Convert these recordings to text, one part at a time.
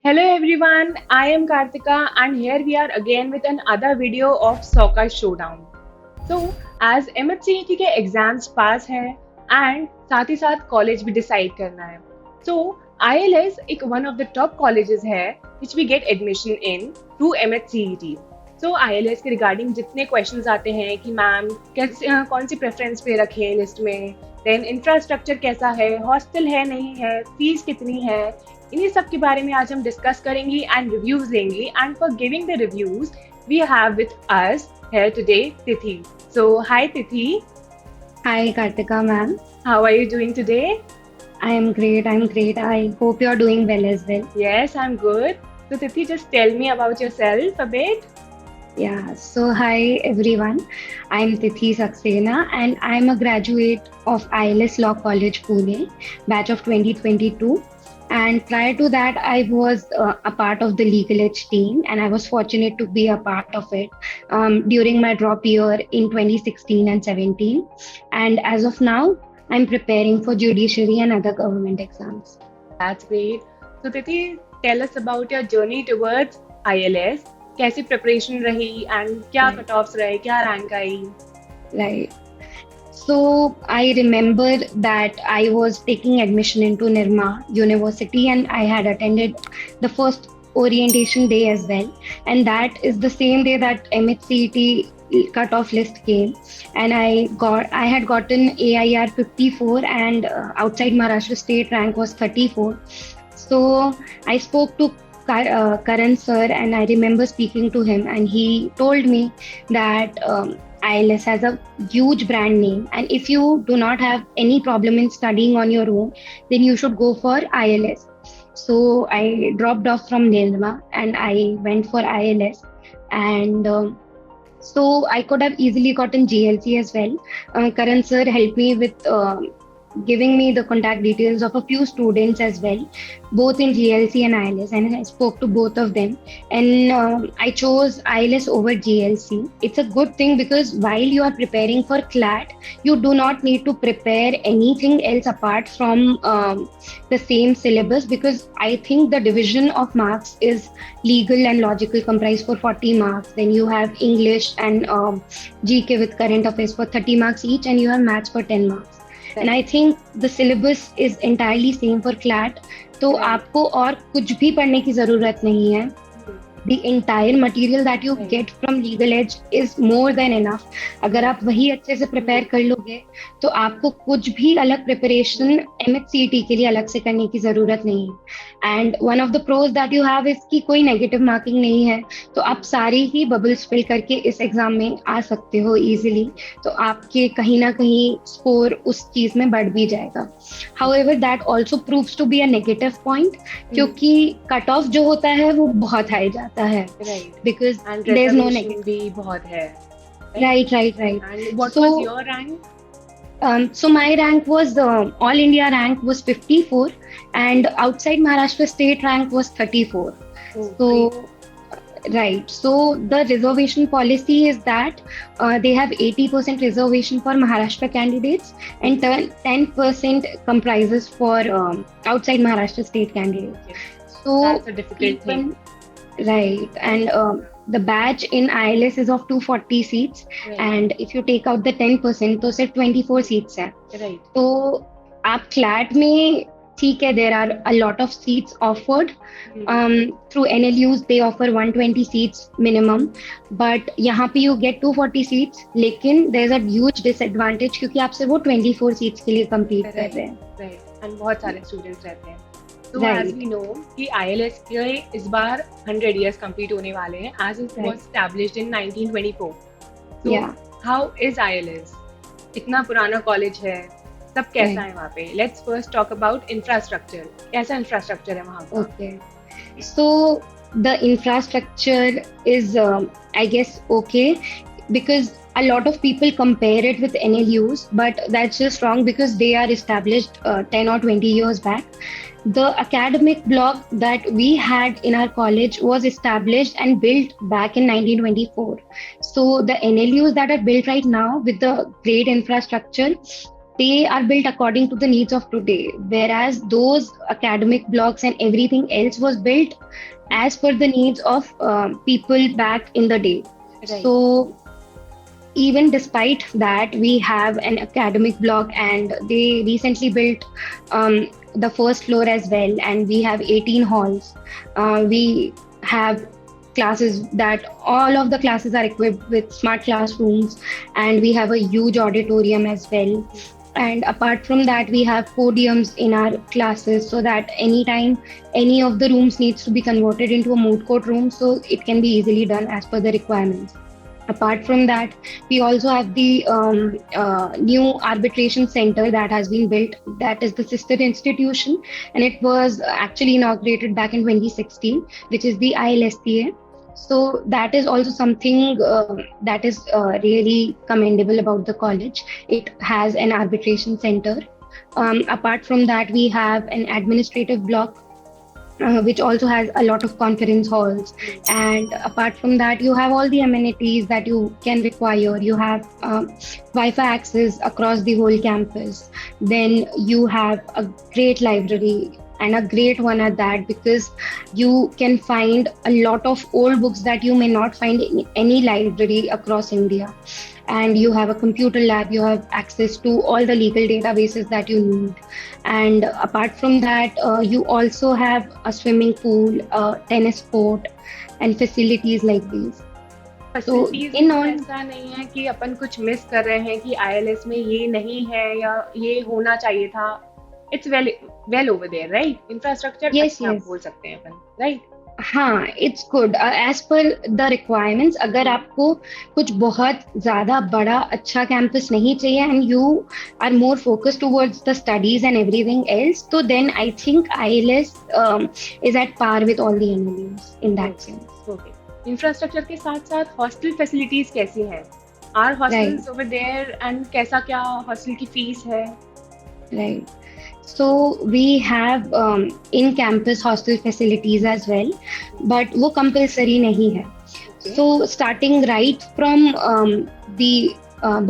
Hello everyone, I am Kartika and here we are again with another video of Soccer Showdown. So, as MHCET के exams पास हैं and साथ ही साथ college भी decide करना है. So, ILS एक one of the top colleges है which we get admission in through MHCET. So, ILS के रिगार्डिंग जितने क्वेश्चंस आते हैं कि मैम कैसे कौन सी प्रेफरेंस पे रखें लिस्ट में, देन इंफ्रास्ट्रक्चर कैसा है, हॉस्टल है नहीं है, फीस कितनी है, इन्हीं सब के बारे में आज हम डिस्कस करेंगे एंड रिव्यूज लेंगे. And for giving the reviews we have with us here today Tithi. So hi Tithi. Hi, Kartika ma'am. How are you doing today? I am great. I'm great. I hope you're doing well as well. Yes, I'm good. So Tithi, just tell me about yourself a bit. Yeah. So hi everyone. I'm Tithi Saxena and I'm a graduate of ILS Law College Pune, batch of 2022. And prior to that, I was a part of the LegalEdge team, and I was fortunate to be a part of it during my drop year in 2016 and 17. And as of now, I'm preparing for judiciary and other government exams. That's great. So Tithi, tell us about your journey towards ILS. कैसी preparation रही and क्या Right. Cut offs रहे, क्या rank I? Right. So I remember that I was taking admission into Nirma University and I had attended the first orientation day as well. And that is the same day that MHCET cutoff list came. And I had gotten AIR 54 and outside Maharashtra state rank was 34. So I spoke to Karan sir and I remember speaking to him and he told me that ILS has a huge brand name, and if you do not have any problem in studying on your own, then you should go for ILS. So I dropped off from Nirma and I went for ILS, and so I could have easily gotten GLC as well. Karan sir helped me with giving me the contact details of a few students as well, both in GLC and ILS, and I spoke to both of them. And I chose ILS over GLC. It's a good thing because while you are preparing for CLAT, you do not need to prepare anything else apart from the same syllabus, because I think the division of marks is legal and logical comprise for 40 marks. Then you have English and GK with current affairs for 30 marks each, and you have maths for 10 marks. And I think the syllabus is entirely same for CLAT. तो आपको और कुछ भी पढ़ने की जरूरत नहीं है. The entire material that you get from LegalEdge is more than enough. अगर आप वही अच्छे से प्रिपेयर कर लोगे तो आपको कुछ भी अलग प्रिपरेशन MHCET के लिए अलग से करने की जरूरत नहीं है. And one of the pros that you have is कि कोई नेगेटिव मार्किंग नहीं है, तो आप सारी ही बबल्स फिल करके इस एग्जाम में आ सकते हो इजीली. तो आपके कहीं ना कहीं स्कोर उस चीज में बढ़ भी जाएगा. However that also proves to be a negative point, क्योंकि कट ऑफ जो होता है वो बहुत हाई जाता है. Because there is no negative भी बहुत है. Right. And what was your rank? So my rank was all India rank was 54 and outside Maharashtra state rank was 34. So right. So the reservation policy is that they have 80% reservation for Maharashtra candidates and 10% comprises for outside Maharashtra state candidates. So that's a difficult thing. Right. And the batch in ILS is of 240 seats, and if you take out the 10% तो सिर्फ 24 seats है. Right. तो आप CLAT में ठीक है, there are a lot of seats offered. Through NLUs they offer 120 seats minimum, but यहाँ पे you get 240 seats, लेकिन there's a huge disadvantage क्योंकि आपसे वो 24 seats के लिए compete कर रहे हैं. Right. And बहुत सारे students रहते हैं. So as we know कि ILS के इस बार 100 years complete होने वाले हैं, as it was established in 1924. So how is ILS? इतना पुराना कॉलेज है, सब कैसा है वहाँ पे? Let's first talk about infrastructure. कैसा इंफ्रास्ट्रक्चर है वहाँ का? Okay. So the infrastructure is I guess okay, because a lot of people compare it with NLUs, but that's just wrong because they are established 10 or 20 years back. The academic block that we had in our college was established and built back in 1924. So the NLUs that are built right now with the great infrastructure they are built according to the needs of today, whereas those academic blocks and everything else was built as per the needs of people back in the day. Right. So even despite that, we have an academic block, and they recently built the first floor as well, and we have 18 halls. We have classes that all of the classes are equipped with smart classrooms, and we have a huge auditorium as well. And apart from that, we have podiums in our classes, so that anytime any of the rooms needs to be converted into a moot court room, so it can be easily done as per the requirements. Apart from that, we also have the new arbitration center that has been built, that is the sister institution, and it was actually inaugurated back in 2016, which is the ILSPA. So that is also something that is really commendable about the college. It has an arbitration center. Apart from that, we have an administrative block, which also has a lot of conference halls. And apart from that, you have all the amenities that you can require. You have Wi-Fi access across the whole campus. Then you have a great library, and a great one at that, because you can find a lot of old books that you may not find in any library across India. And you have a computer lab, you have access to all the legal databases that you need. And apart from that, you also have a swimming pool, a tennis court, and facilities like these. So facilities in में all, ऐसा नहीं है कि अपन कुछ miss कर रहे हैं कि आईएलएस में ये नहीं है या ये होना चाहिए था. It's well over there, right? Infrastructure yes, अच्छा yes. बोल सकते हैं अपन, राइट? हाँ, it's good as per the requirements. अगर आपको कुछ बहुत ज्यादा बड़ा अच्छा कैंपस नहीं चाहिए, and you are more focused towards the studies and everything else, तो then I think ILS is at par with all the amenities in that sense. Okay. Infrastructure के साथ साथ हॉस्टल फैसिलिटीज कैसी हैं? Are right, hostels over there and कैसा क्या hostel की fees है? Right. So we have in-campus hostel facilities as well, but वो compulsory नहीं है. Okay. So starting right from the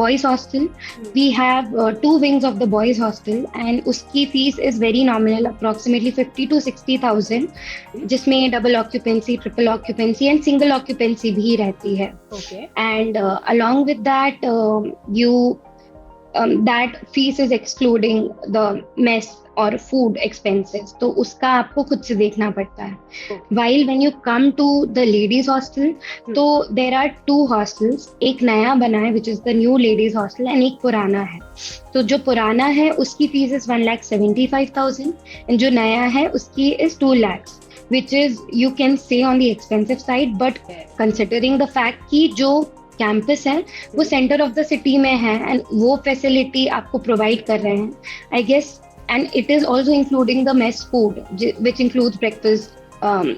boys hostel, we have two wings of the boys hostel, and उसकी fees is very nominal, approximately 50 to 60,000, जिसमें double occupancy, triple occupancy and single occupancy भी रहती है. Okay. And along with that, that fees is excluding the mess or food expenses, तो उसका आपको खुद से देखना पड़ता है. While when you come to the ladies hostel, तो there are two hostels. एक नया बना है which is the new ladies hostel, and एक पुराना है. तो जो पुराना है उसकी फीस is 1,75,000, and जो नया है उसकी is 2 lakhs, which is you can say on the expensive side, but considering the fact कि जो कैंपस है वो सेंटर ऑफ द सिटी में है, एंड वो फैसिलिटी आपको प्रोवाइड कर रहे हैं, I guess. And it is also including the mess food, which includes breakfast,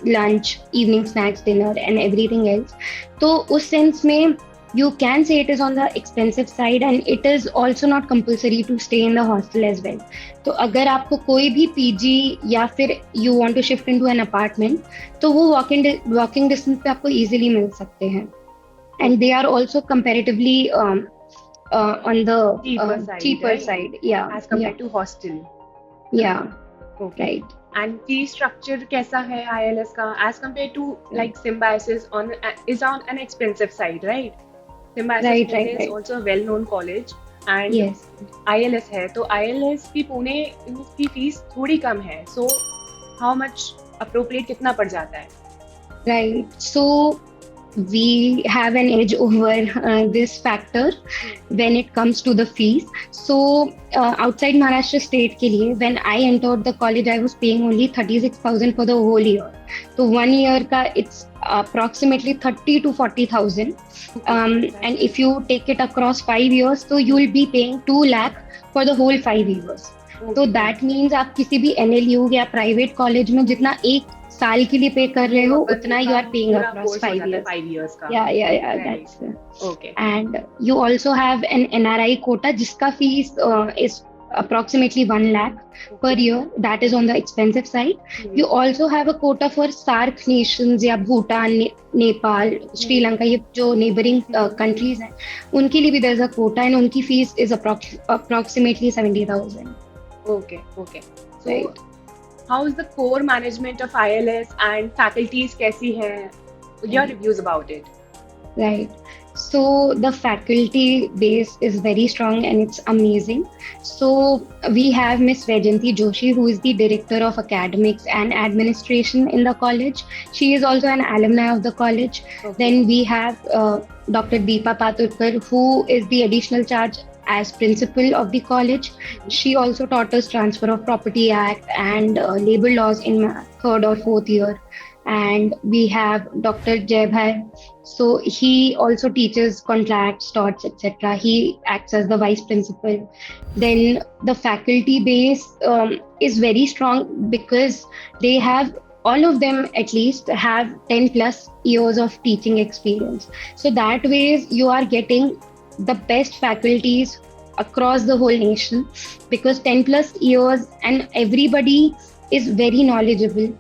lunch, evening snacks, dinner and everything else. तो उस सेंस में you can say it is on the expensive side, and it is also not compulsory to stay in the hostel as well. तो अगर आपको कोई भी PG या फिर you want to shift into an apartment, तो वो walking distance पे आपको easily मिल सकते हैं. And they are also comparatively on the cheaper right? side, yeah, As compared yeah, to hostel. yeah, Okay. right. And fee structure कैसा है ILS का as compared to like Symbiosis is on an expensive side, right? Symbiosis Right, Pune right, is right. also a well-known college, and Yes, ILS है तो ILS की पुणे की fees थोड़ी कम है. So how much appropriate कितना पड़ जाता है? right. So we have an edge over this factor when it comes to the fees. So outside Maharashtra state के लिए, when I entered the college, I was paying only 36,000 for the whole year. So 1 year का it's approximately 30 to 40,000. And if you take it across 5 years, so you will be paying 2 lakh for the whole 5 years. तो that means आप किसी भी NLU या private college में जितना एक साल के लिए पे कर रहे हो, उतना you are paying across 5 years. 5 years का. या Right. That's. Okay. And you also have an NRI quota जिसका fees is approximately 1 lakh per Okay. year. That is on the expensive side. Hmm. You also have a quota for SAARC nations या Bhutan, Nepal, Hmm. Sri Lanka, ये जो neighboring Hmm. countries हैं, उनके लिए भी there's a quota and उनकी fees is approximately 70,000. Okay. Okay. So, Right. how is the core management of ILS and faculties कैसी हैं? Your Right. reviews about it. Right. So the faculty base is very strong and it's amazing. So we have Miss Vajanti Joshi, who is the director of academics and administration in the college. She is also an alumni of the college. Okay. Then we have Dr. Deepa Paturkar, who is the additional charge as principal of the college. Hmm. She also taught us Transfer of Property Act and labor laws in my third or fourth year. And we have Dr. Jay, so he also teaches contracts, torts, etc. He acts as the vice principal. Then the faculty base is very strong because they have all of them at least have 10 plus years of teaching experience. So that way you are getting the best faculties across the whole nation because 10 plus years and everybody is very knowledgeable.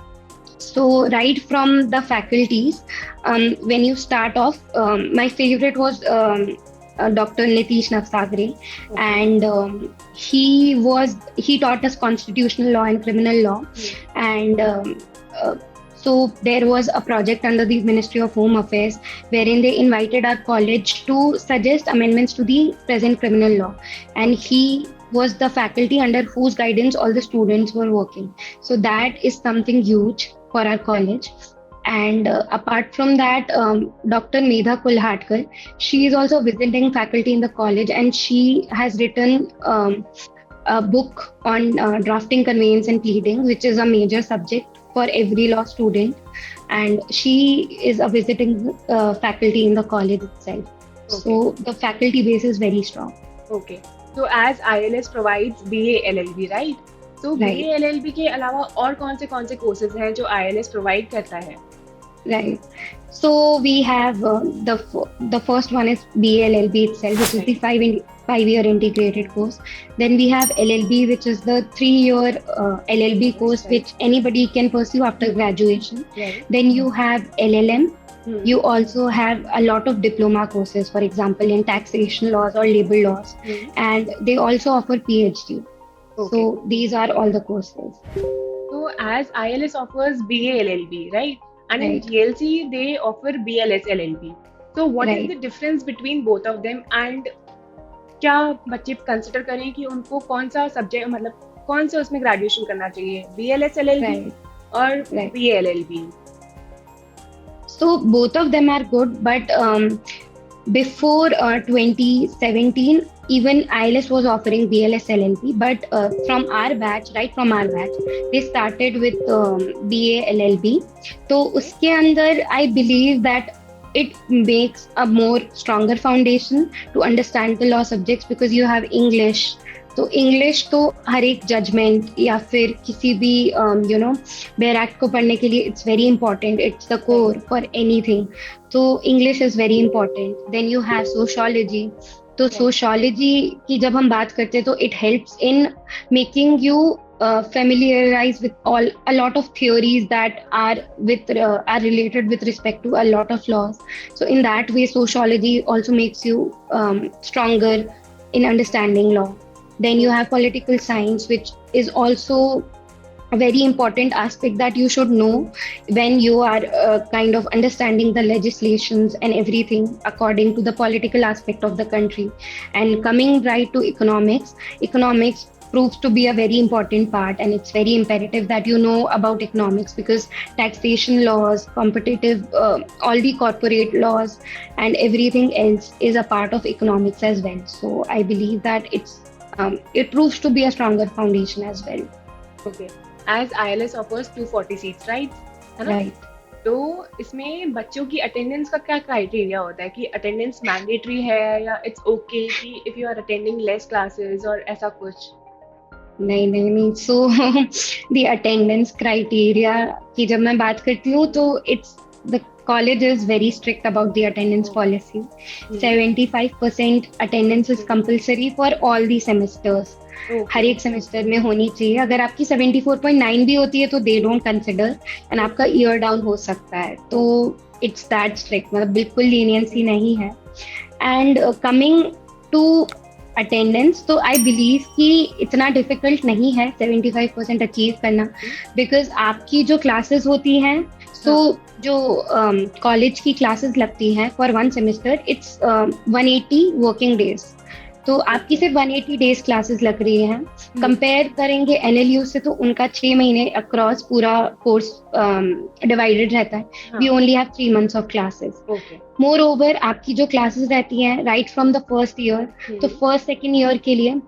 So right from the faculties, when you start off, my favorite was Dr. Nitish Navsagre, Okay. and he taught us constitutional law and criminal law, Hmm. and uh, so there was a project under the Ministry of Home Affairs wherein they invited our college to suggest amendments to the present criminal law, and Okay. he was the faculty under whose guidance all the students were working. So that is something huge for our Right. college. And apart from that, Dr. Medha Kulhatkar, she is also visiting faculty in the college and she has written a book on drafting, conveyance, and pleading, which is a major subject for every law student. And she is a visiting faculty in the college itself. Okay. So the faculty base is very strong. Okay. So as ILS provides BA LLB, right? So Right. BA LLB के अलावा और कौन से courses हैं जो ILS provide करता है? Right. So we have the first one is BLLB itself, which is the Right. 5 year integrated course. Then we have LLB, which is the 3 year LLB Course, course, right. which anybody can pursue after Hmm. graduation. Right. Then you have LLM. Hmm. You also have a lot of diploma courses, for example, in taxation laws or labor laws, Hmm. and they also offer PhD. Okay. So these are all the courses. So as ILS offers BA LLB, right? And in Right. GLC they offer BLS LLB. So what is Right. the difference between both of them and क्या बच्चे consider करें कि उनको कौन सा subject मतलब कौन से उसमें ग्रेजुएशन करना चाहिए BLS LLB Right. और Right. BA LLB? So both of them are good, but before 2017, even ILS was offering BLS LLB. But from our batch, right from our batch, they started with BA LLB. तो Okay. उसके अंदर I believe that it makes a more stronger foundation to understand the law subjects because you have English. तो English तो हर एक judgement या फिर किसी भी बेयर एक्ट को पढ़ने के लिए it's very important, it's the Right. Core for anything. तो English is very important. Then you have sociology. तो Right. सोशोलॉजी की जब हम बात करते हैं तो it helps in making you familiarize with all a lot of theories that are related with respect to a lot of laws. So in that way sociology also makes you stronger in understanding law. Then you Okay. have political science, which is also a very important aspect that you should know when you are kind of understanding the legislations and everything according to the political aspect of the country. And coming right to economics, economics proves to be a very important part, and it's very imperative that you know about economics because taxation laws, competitive, all the corporate laws and everything else is a part of economics as well. So I believe that it proves to be a stronger foundation as well. Okay. As ILS offers 240 seats, right? है ना? Right. तो इसमें बच्चों की attendance का क्या criteria होता है कि अटेंडेंस मैंडेटरी है या इट्स ओके कि if you are attending less classes और ऐसा कुछ? नहीं नहीं नहीं. सो द अटेंडेंस क्राइटेरिया की जब मैं बात करती हूँ तो it's the college is very strict about the attendance okay. policy. 75% attendance is compulsory for all the semesters. Okay हर एक ओके। सेमेस्टर में होनी चाहिए। अगर आपकी 74.9 भी होती है तो दे डोंट कंसिडर, एंड आपका ईयर डाउन हो सकता है। तो इट्स दैट स्ट्रिक्ट, मतलब बिल्कुल लीनियंसी नहीं है। एंड कमिंग टू अटेंडेंस, तो आई बिलीव कि इतना डिफिकल्ट नहीं है 75% अचीव करना, बिकॉज आपकी जो क्लासेस होती हैं, सो हाँ जो कॉलेज की क्लासेस लगती हैं for one semester, it's 180 working days. तो आपकी ओके। सिर्फ 180 डेज क्लासेस लग रही हैं। हम्म। कंपेयर करेंगे एनएलयू से, तो उनका 6 महीने अक्रॉस पूरा कोर्स डिवाइडेड रहता है। वी हाँ। Only have 3 months of classes. Okay. More over, आपकी जो क्लासेस रहती हैं right from the first year, तो हम्म। फर्स्ट सेकेंड ईयर के लिए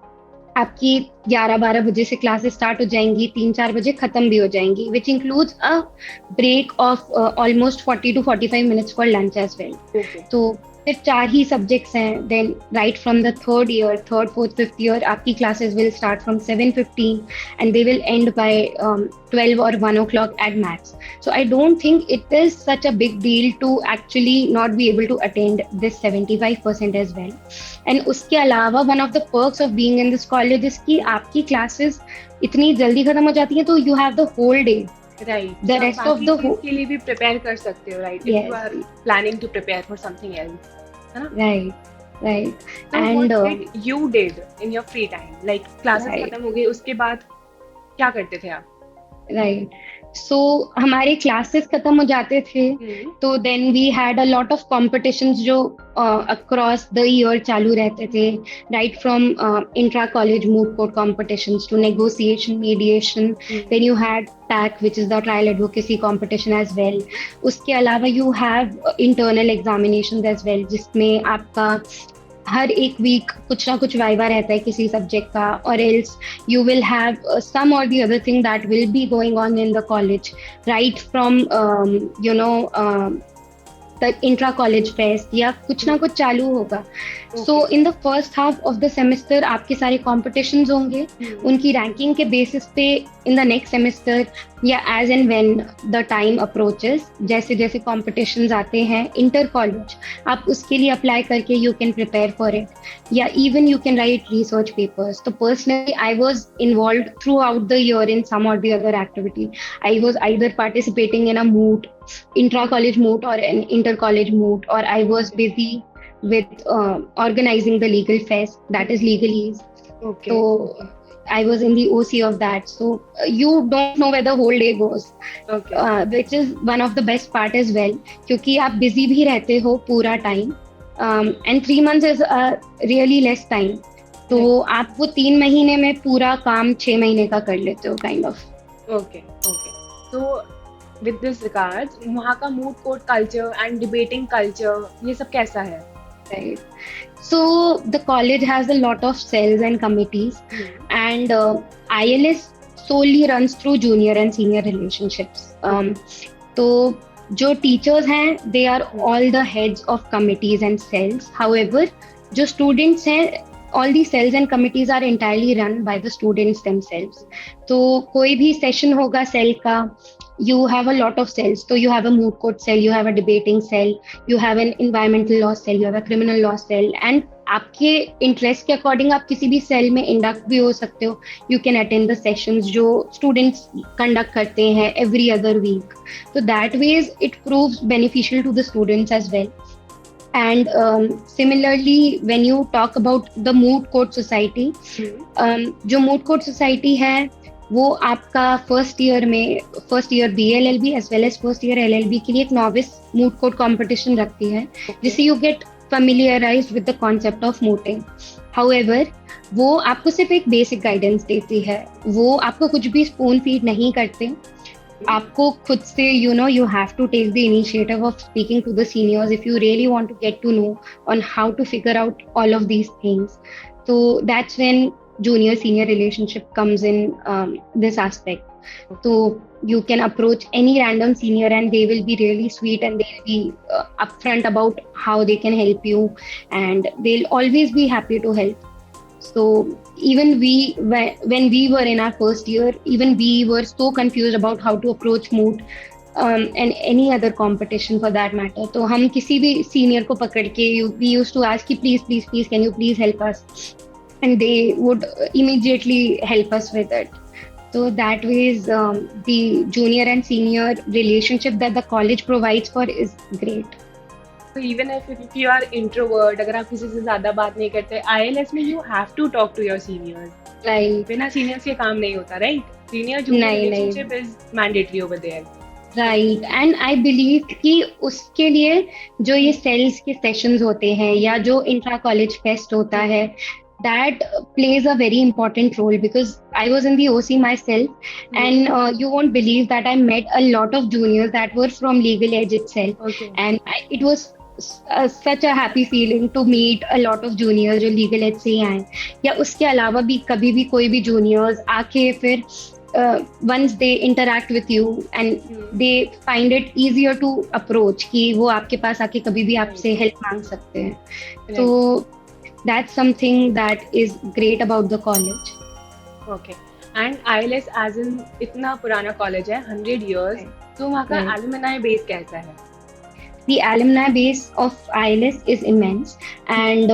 आपकी 11-12 बजे से क्लासेस स्टार्ट हो जाएंगी, 3-4 बजे खत्म भी हो जाएंगी, which includes a break of almost 40 to 45 minutes for lunch as well. Okay. तो सिर्फ 4 ही सब्जेक्ट्स हैं। Then right from the third year, third fourth fifth year, आपकी classes will start from 7:15 and they will end by 12 or 1 o'clock at max. So I don't think it is such a big deal to actually not be able to attend this 75% as well. And उसके अलावा one of the perks of being in this college is कि आपकी classes इतनी जल्दी खत्म हो जाती हैं, तो you have the whole day, right, the तो आप रेस्ट ऑफ बाकी द। चीज के लिए भी प्रिपेयर कर सकते हो, right, if you yes, are planning to prepare for something else, है ना? Right, right. तो and what did you did in your free time, like classes right, खत्म हो गई उसके बाद क्या करते थे आप? राइट। सो हमारे क्लासेस खत्म हो जाते थे, हम्म। तो then we had a lot of competitions जो अक्रॉस द ईयर चालू रहते थे, right from intra college moot court competitions to negotiation, mediation. Then you had TAC, which is the trial advocacy competition as well. उसके अलावा you have internal examination as well, जिसमें आपका हर एक week कुछ ना कुछ वाइवा रहता है किसी सब्जेक्ट का, or else you will have some or the other thing that will be going on in the college, right from you know the intra college fest, या कुछ ना कुछ चालू होगा। So okay. In the first half of the semester आपके सारे competitions होंगे, उनकी रैंकिंग के बेसिस पे इन द नेक्स्ट सेमेस्टर, या as and when the time approaches, जैसे जैसे कॉम्पिटिशन्स आते हैं इंटर कॉलेज, आप उसके लिए अप्लाई करके you can prepare for it, या even you can write research papers. तो personally I was involved throughout the year in some or the other activity. I was either participating in a moot, intra-college moot or an inter-college moot, or I was okay busy with organizing the legal fest, that is legalese. Okay So okay I was in the OC of that. So you don't know where the whole day goes, okay. which is one of the best part as well, क्योंकि आप busy भी रहते हो पूरा time, and 3 months is a really less time. तो right. आप वो 3 महीने में पूरा काम 6 महीने का कर लेते हो काइंड ऑफ। Okay okay. तो विद दिस रिगार्ड्स, वहाँ का moot court culture and debating culture ये सब कैसा है? Right. So the college has a lot of cells and committees, and ILS solely runs through junior and senior relationships. तो जो teachers हैं, they are all the heads of committees and cells. However, जो students हैं, all these cells and committees are entirely run by the students themselves. तो कोई भी session होगा cell का, you have a lot of cells. So you have a moot court cell, you have a debating cell, you have an environmental law cell, you have a criminal law cell, and आपके interest के according आप किसी भी cell में induct भी हो सकते हो। You can attend the sessions जो स्टूडेंट्स कंडक्ट करते हैं एवरी अदर वीक। तो that ways it proves beneficial to the students as well. And similarly, when you talk about the moot court society, जो moot court society है वो आपका first year BLLB as well as first year LLB के लिए एक novice moot court competition रखती है, जिससे you get familiarized with the concept of mooting. However, वो आपको सिर्फ एक बेसिक गाइडेंस देती है, वो आपको कुछ भी स्पून फीड नहीं करते। आपको खुद से you have to take the initiative of speaking to the seniors if you really want to get to know on how to figure out all of these things. So that's when junior senior relationship comes in this aspect. So you can approach any random senior and they will be really sweet, and they'll be upfront about how they can help you, and they'll always be happy to help. So even when we were in our first year, even we were so confused about how to approach moot and any other competition for that matter. तो हम किसी भी senior को पकड़ के we used to ask कि please can you please help us. and they would immediately help us with it. So that ways, the junior and senior relationship that the college provides for is great. तो even if you are introvert, अगर आप किसी से ज्यादा बात नहीं करते, ILS में you have to talk to your seniors. Right. बिना सीनियर्स के काम नहीं होता, राइट? सीनियर जूनियर नहीं नहीं relationship is mandatory over there. Right, and I believe कि उसके लिए जो ये सेल्स के सेशंस होते हैं या जो इंट्रा कॉलेज फेस्ट होता है, that plays a very important role, because I was in the OC myself, and you won't believe that I met a lot of juniors that were from LegalEdge itself. Okay. And it was such a happy feeling to meet a lot of juniors जो LegalEdge से ही आए, या उसके अलावा भी कभी भी कोई भी juniors आके फिर once they interact with you and they find it easier to approach कि वो आपके पास आके कभी भी आपसे help मांग सकते हैं। तो that's something that is great about the college. Okay. And ILS as in इतना पुराना कॉलेज है, 100 years, तो वहाँ का alumni base कैसा है? The alumni base of ILS is immense, and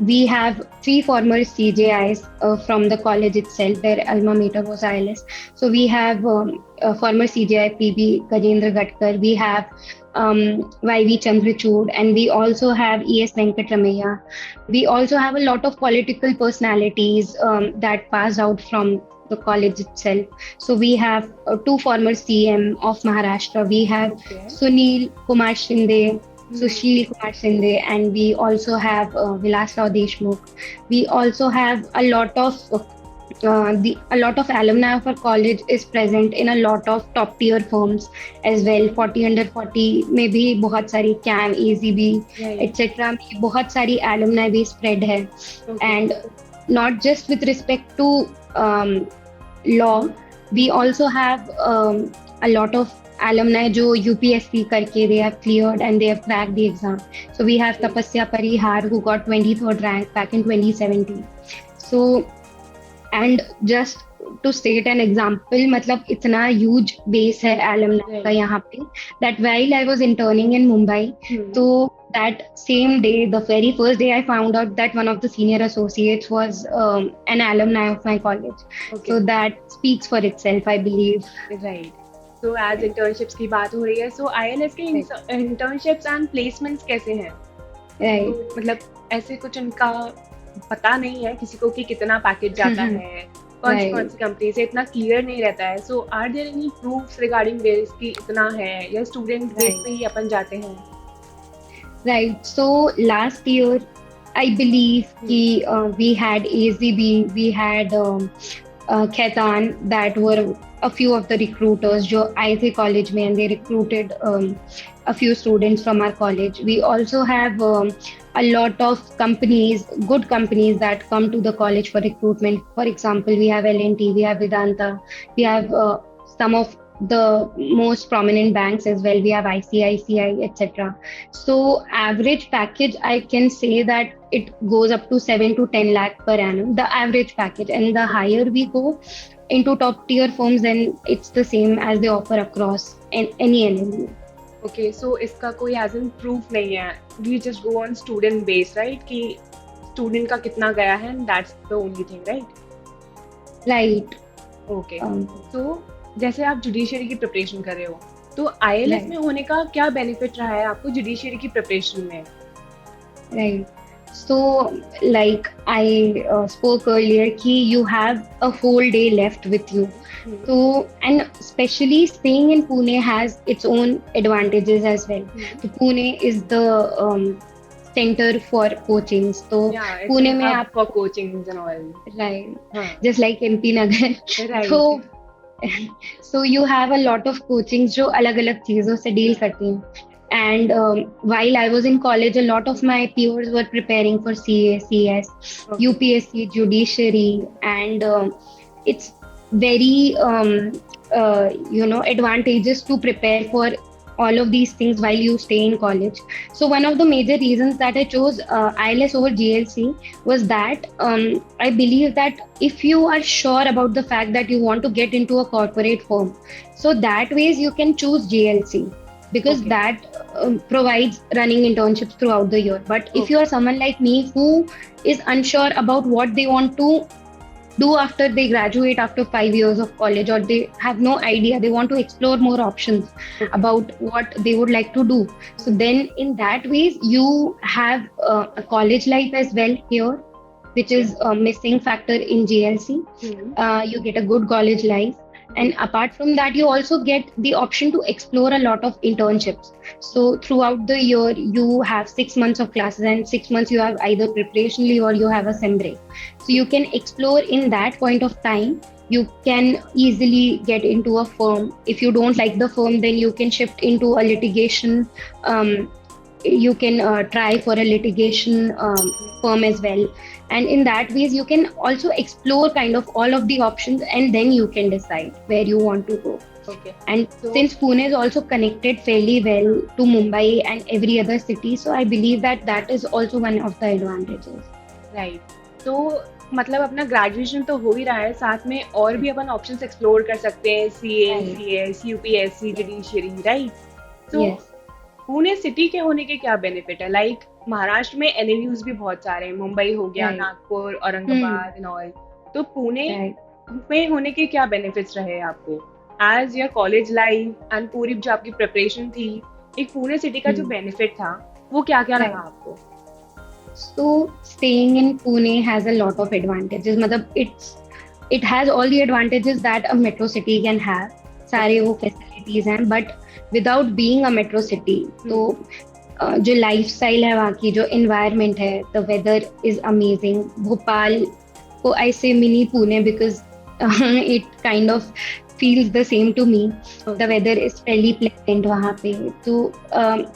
we have 3 former CJIs from the college itself. Their alma mater was ILS. So we have former CJI PB Gajendra Gatkar, we have YV Chandrachud, and we also have ES Venkatramaiah. We also have a lot of political personalities that passed out from the college itself. So we have 2 former CM of Maharashtra. We have Sunil Kumar Shinde, Sushil Kumar Shinde, and we also have Vilas Rao Deshmukh. We also have a lot of alumni of our college is present in a lot of top tier firms as well. 40 under 40 में भी बहुत सारी CAM, AZB, etc. में बहुत सारी alumni भी spread है. And not just with respect to law, we also have a lot of alumni जो UPSC करके they have cleared and they have cracked the exam. So we have Tapasya Parihar who got 23rd rank back in 2017. So, and just to state an example, मतलब इतना huge base है alumni का यहाँ पे, that while I was interning in Mumbai, तो that same day, the very first day, I found out that one of the senior associates was an alumni of my college. Okay. So that speaks for itself, I believe. Right. So as internships की बात हो रही है, so ILS के internships and placements कैसे हैं? Right. तो मतलब ऐसे कुछ उनका पता नहीं है किसी को कि कितना पैकेज जाता है, कौन सी कंपनी से, इतना क्लियर नहीं रहता है. So are there any proofs regarding this कि इतना है, या स्टूडेंट बेस पे ही अपन जाते हैं? Right. So last year, I believe we had AZB, we had Khaitan, that were a few of the recruiters जो आए थे college में, and they recruited a few students from our college. We also have a lot of companies, good companies that come to the college for recruitment. For example, we have L&T, we have Vedanta, we have some of the most prominent banks as well. We have ICICI, etc. So average package, I can say that it goes up to 7 to 10 lakh per annum, the average package. And the higher we go into top tier firms, then it's the same as they offer across any LLM. Okay, so इसका कोई as in proof नहीं है. We just go on student base, right? कि student का कितना गया है, and that's the only thing, right? Right. Okay. So जैसे आप जुडिशरी की प्रिपरेशन कर रहे हो, तो ILS में होने का क्या बेनिफिट रहा है आपको जुडिशरी की प्रिपरेशन में? Right. So, like I spoke earlier, कि you have a whole day left with you. So, and especially staying in Pune has its own advantages as well. So, Pune is the center for coachings. So, Pune में आप for coachings and all. Right. Just like MP Nagar. Right. So you have a lot of coachings जो अलग-अलग चीजों से deal करती हैं. And while I was in college, a lot of my peers were preparing for CA, CS, UPSC, judiciary, and it's very advantageous to prepare for all of these things while you stay in college. So one of the major reasons that I chose ILS over GLC was that I believe that if you are sure about the fact that you want to get into a corporate firm, so that ways you can choose GLC. because Okay. that provides running internships throughout the year. But if you Okay. are someone like me who is unsure about what they want to do after they graduate after 5 years of college, or they have no idea, they want to explore more options Okay. about what they would like to do. So Hmm. then in that ways you have a college life as well here, which Okay. is a missing factor in GLC. Hmm. You get a good college life. And Hmm. apart from that, you also get the option to explore a lot of internships. So throughout the year, you have 6 months of classes, and 6 months you have either preparation leave or you have a sem break. So you can explore in that point of time. You can easily get into a firm. If you don't like the firm, then you can shift into a litigation. Um, you can try for a litigation firm as well, and in that ways you can also explore kind of all of the options, and then you can decide where you want to go. Okay. And So, since Pune is also connected fairly well to Mumbai and every other city, so I believe that that is also one of the advantages. Right, तो मतलब अपना graduation तो हो ही रहा है, साथ में और भी अपन ऑप्शंस एक्सप्लोर कर सकते हैं, CA, Right. CS, UPSC, Yes. Judiciary, right? तो Yes. पुणे सिटी के होने के क्या बेनिफिट है? लाइक महाराष्ट्र में एनएलयूज भी बहुत सारे हैं, मुंबई हो गया, Right. Nagpur, Hmm. Aurangabad and all. तो पुणे Right. में होने के क्या बेनिफिट्स रहे आपको as your college life and पूरी जो आपकी प्रिपरेशन थी, एक पुणे सिटी का जो Hmm. बेनिफिट था वो क्या क्या रहा Right. आपको? So staying in Pune has a lot of advantages. मतलब it has all the advantages that a metro city can have. सारे ओके। वो facilities हैं, but without being a metro city, तो हम्म। जो lifestyle है वहाँ की, जो environment है, the weather is amazing. Bhopal को I say mini Pune because it kind of feels the same to me. The okay. weather is fairly pleasant वहाँ पे. तो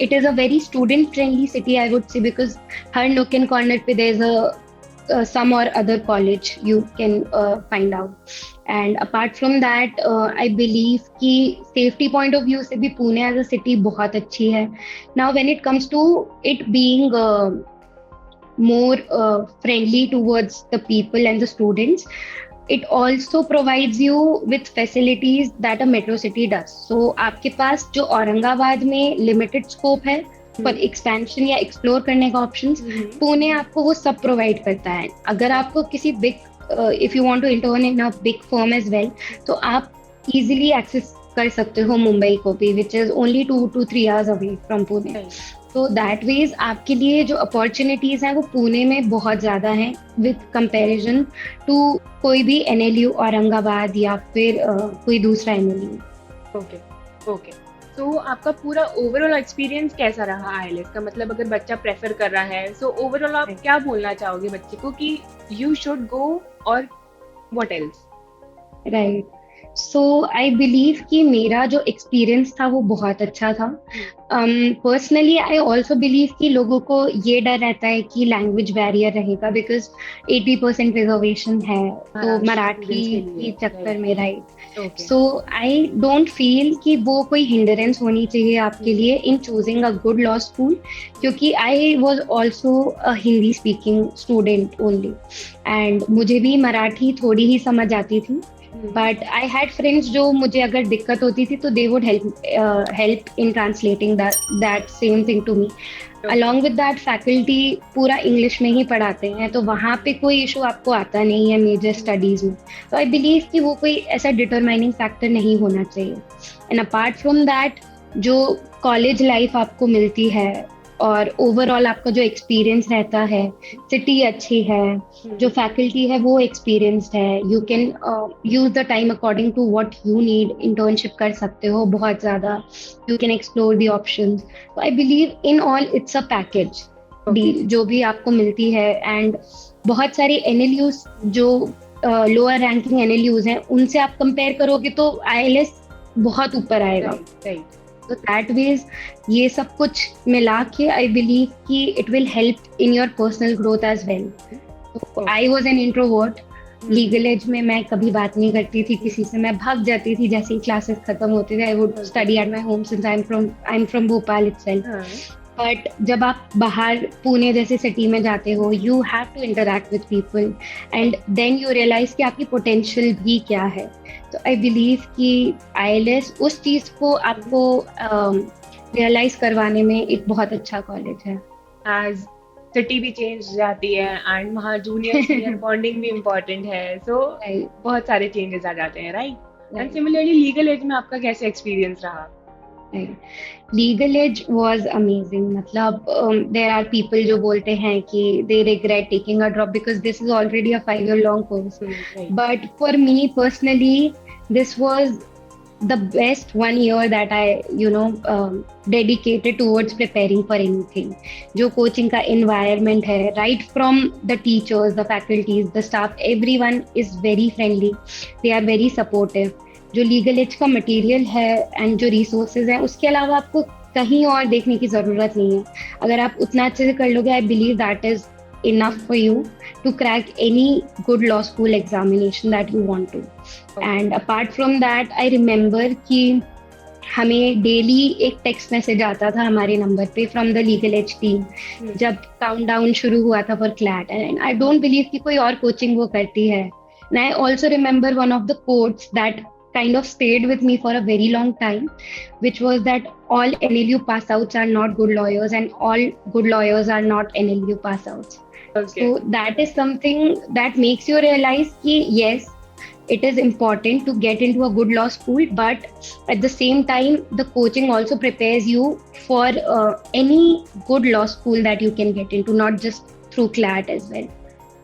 it is a very student friendly city, I would say, because her nook and corner पे there's a some or other college you can find out. And apart from that, I believe कि safety point of view से भी Pune as a city बहुत अच्छी है. Now when it comes to it being more friendly towards the people and the students, it also provides you with facilities that a metro city does. So आपके पास जो औरंगाबाद में limited scope है for hmm. expansion या explore करने का options, हम्म। पुणे आपको वो सब provide करता है. अगर आपको किसी big if you want to intern in a big firm as well, तो आप easily access कर सकते हो मुंबई को भी, which is only 2 to 3 hours away from Pune. Right. तो दैट वेज आपके लिए जो अपॉर्चुनिटीज हैं वो पुणे में बहुत ज़्यादा हैं विद कंपैरिजन टू कोई भी एनएलयू औरंगाबाद या फिर कोई दूसरा एनएलयू. ओके। ओके। तो आपका पूरा ओवरऑल एक्सपीरियंस कैसा रहा आईएलएस का? मतलब अगर बच्चा प्रेफर कर रहा है, सो ओवरऑल आप क्या बोलना चाहोगे बच्चे को कि यू शुड गो और what else? Right. So I believe कि मेरा जो एक्सपीरियंस था वो बहुत अच्छा था. पर्सनली आई ऑल्सो बिलीव कि लोगों को ये डर रहता है कि लैंग्वेज बैरियर रहेगा बिकॉज 80% रिजर्वेशन है, तो महाराष्ट्र मराठी स्टूडेंट्स के के लिए, चक्कर राइट? में. Right. Okay. So I don't feel कि वो कोई हिंडरेंस होनी चाहिए आपके लिए in choosing a good law school, क्योंकि I was also a Hindi speaking student only, and मुझे भी मराठी थोड़ी ही समझ आती थी. बट आई हैड फ्रेंड्स जो मुझे अगर दिक्कत होती थी तो they would help in translating that same thing to me. Along with that faculty पूरा इंग्लिश में ही पढ़ाते हैं, तो वहाँ पे कोई इशू आपको आता नहीं है मेजर स्टडीज में. तो आई बिलीव कि वो कोई ऐसा डिटरमाइनिंग फैक्टर नहीं होना चाहिए. एंड अपार्ट फ्रॉम दैट, जो कॉलेज लाइफ आपको मिलती है और ओवरऑल आपका जो एक्सपीरियंस रहता है, सिटी अच्छी है, जो फैकल्टी है वो एक्सपीरियंस्ड है, you can use the time according to what you need. Internship कर सकते हो बहुत ज़्यादा, you can explore the options. तो I believe in all it's a package deal जो भी आपको मिलती है. एंड बहुत सारे एनएलयूज जो लोअर रैंकिंग एनएलयूज हैं उनसे आप कंपेयर करोगे तो आईएलएस बहुत ऊपर आएगा. राइट। तो दैट वेज ये सब कुछ मिला के आई बिलीव कि it will help in your personal growth as well. I was an introvert. Legal as में मैं कभी बात नहीं करती थी किसी से, मैं भाग जाती थी जैसे ही क्लासेस खत्म होते थे. I would study at my home since I am from Bhopal itself. But जब आप बाहर पुणे जैसे सिटी में जाते हो, you have to interact with people and then you realize कि आपकी पोटेंशियल भी क्या है. तो आई बिलीव कि आईएलएस उस चीज़ को आपको रियलाइज करवाने में एक बहुत अच्छा कॉलेज है। एज सिटी भी चेंज जाती है एंड वहाँ जूनियर सीनियर बॉन्डिंग भी इम्पोर्टेंट है, सो राइट। बहुत सारे चेंजेस आ जाते हैं, right? And right. Similarly Legal as में आपका कैसे एक्सपीरियंस रहा? Right. Legal Edge was amazing. मतलब देयर आर पीपल जो बोलते हैं कि they regret taking a drop because this is already a 5 year long course, right. But for me personally this was the best 1 year that I dedicated towards preparing for anything. जो coaching का environment है, right from the teachers, the faculties, the staff, everyone is very friendly, they are very supportive. जो legal as का material है and जो resources हैं उसके अलावा आपको कहीं और देखने की ज़रूरत नहीं है। अगर आप उतना अच्छे से कर लोगे, I believe that is enough for you to crack any good law school examination that you want to. And apart from that, I remember कि हमें डेली एक टेक्स्ट मैसेज आता था हमारे नंबर पे from the legal edge team जब count down शुरू हुआ था for CLAT, and I don't believe कि कोई और कोचिंग वो करती है। And I also remember one of the quotes that kind of stayed with me for a very long time, which was that all NLU pass outs are not good lawyers and all good lawyers are not NLU pass outs. Okay. So that is something that makes you realize कि yes, it is important to get into a good law school, but at the same time, the coaching also prepares you for any good law school that you can get into, not just through CLAT as well.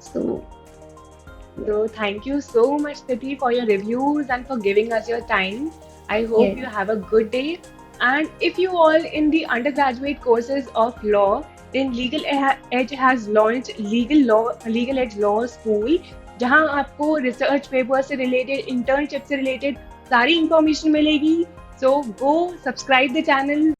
So thank you so much, Titi, for your reviews and for giving us your time. I hope Yes. you have a good day. And if you all in the undergraduate courses of law, then LegalEdge has launched LegalEdge Law School, जहाँ आपको research paper से related, internship से related सारी information मिलेगी. So go subscribe the channel.